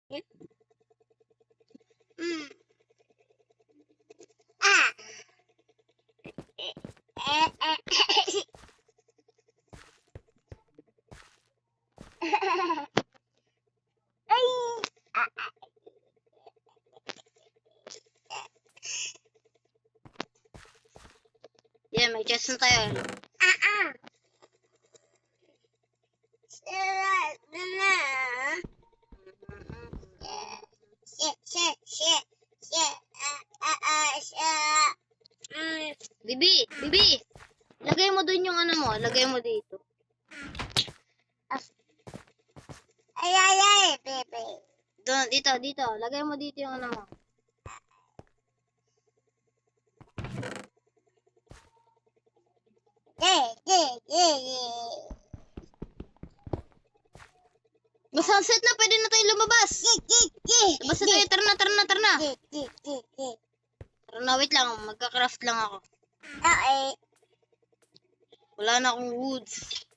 Mm. Ah. Ay. Ah. Yeah, may chest na tayo. Ah. Shit. Shit. Bibi! Lagay mo dun yung ano mo. Lagay mo dito. Ay, baby. Doon, dito. Lagay mo dito yung ano mo. Sunset na, pwede na tayo lumabas. Basta tayo, tara na. Tara na, wait lang. Magka-craft lang ako. Okay. Wala na akong woods.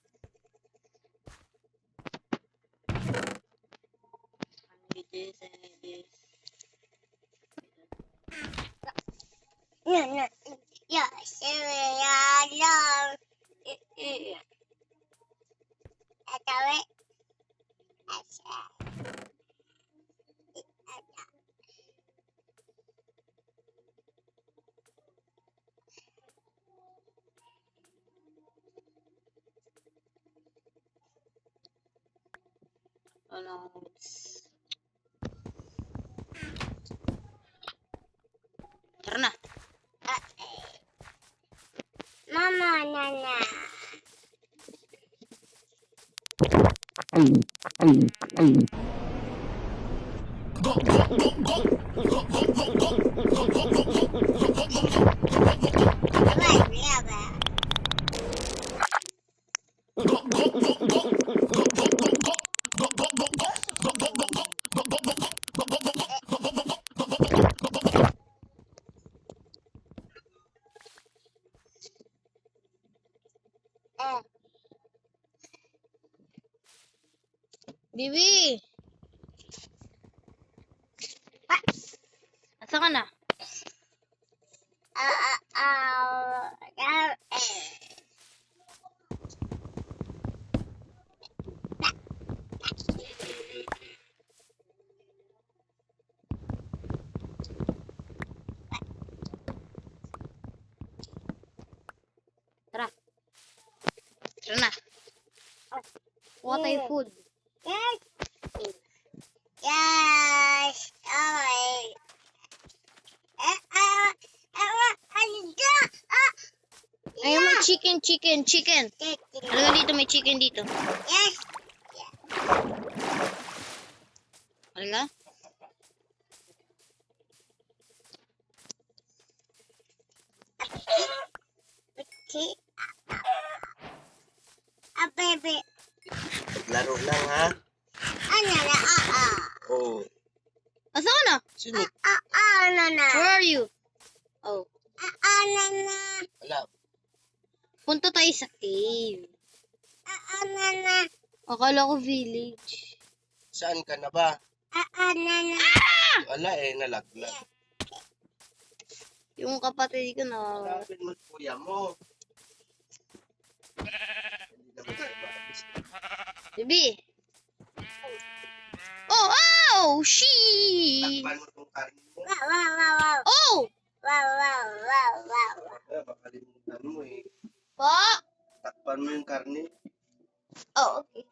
I need this. No. Yeah, love. Wala akong woods. Tara na. Mama, nana. Bibi! Asa ka na? Tara na. Kuha tayo food. Yes. Okay. Ayun, may chicken. Talaga dito, may chicken dito. Yes. Talaga? Okay. Baby. Laro lang ha. Ano na? Oh. Asa ka na? Sino? Ano na? Where are you? Oh. Ano na? Wala. Punta tayo sa cave. Ano na? Akala ko village. Saan ka na ba? Ano na? Wala nalaglag. Yung kapatid ko na. Hanapin mo kuya mo. Hindi naman tayo maalis. Bibi! Oh! She! Takpan mo itong karne mo. Wow. Oh! Wow. Baka limutan mo Pa? Takpan mo yung karne. Oh, okay.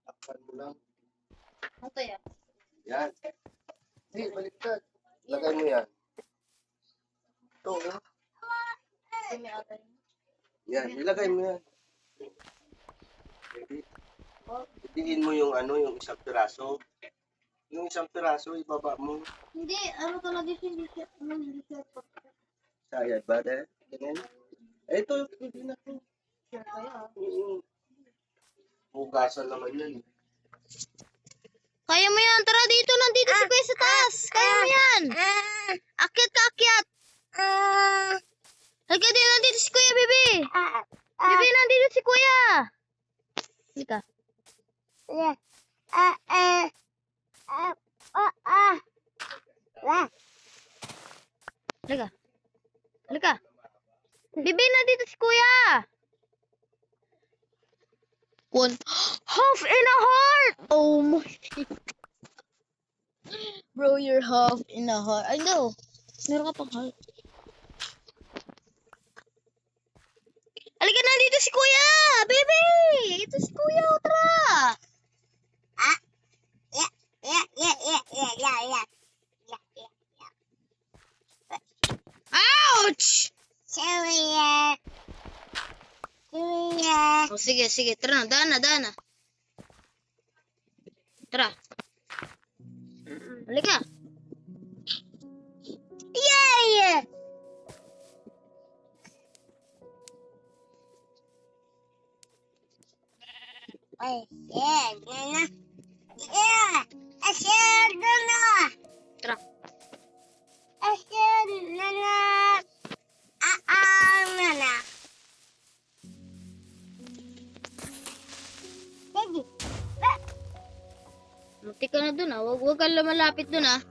Takpan mo lang. Ano yan? Yan. Hindi, baliktad. Lagay mo yan. Ito, Yan, ilagay mo yan. Ready? Idiin mo yung yung isang piraso. Yung isang piraso, ibaba mo. Hindi, ano talaga siya, hindi siya. Sayad ba, dahil? Ganyan. Ito, hindi na ito. Hugasan naman yan. Kaya mo yan, tara dito, nandito si Kuya sa taas. Kaya mo yan. Akyat ka, akyat. Halika din, nandito si Kuya, Bibi. Bibi, nandito si Kuya. Halika. Halika. Halika. Bibi, nandito si Kuya. One half in a heart. Oh my. Bro, you're half in a heart. I know. Meron ka pang heart. Halika, nandito si Kuya. Bibi. Ito si Kuya. Tara. Ouch! Oh, sige, sige. Tara na. Daan na, daan na. Tara. Halika. Tara. Muntik ka na dun ah. Huwag kang lumalapit dun ah.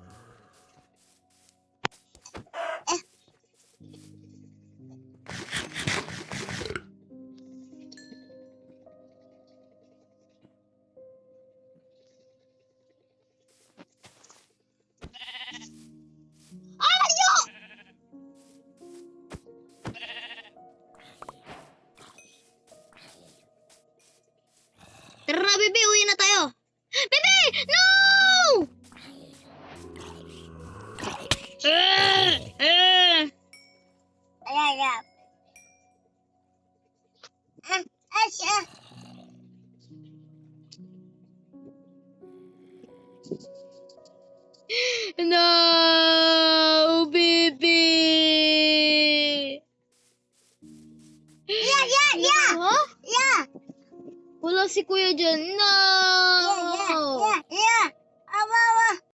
Ayo! Tara na, Bibi. Uwi na tayo. Bibi! No! No, Bibi! Ha? Wala si Kuya dyan. No!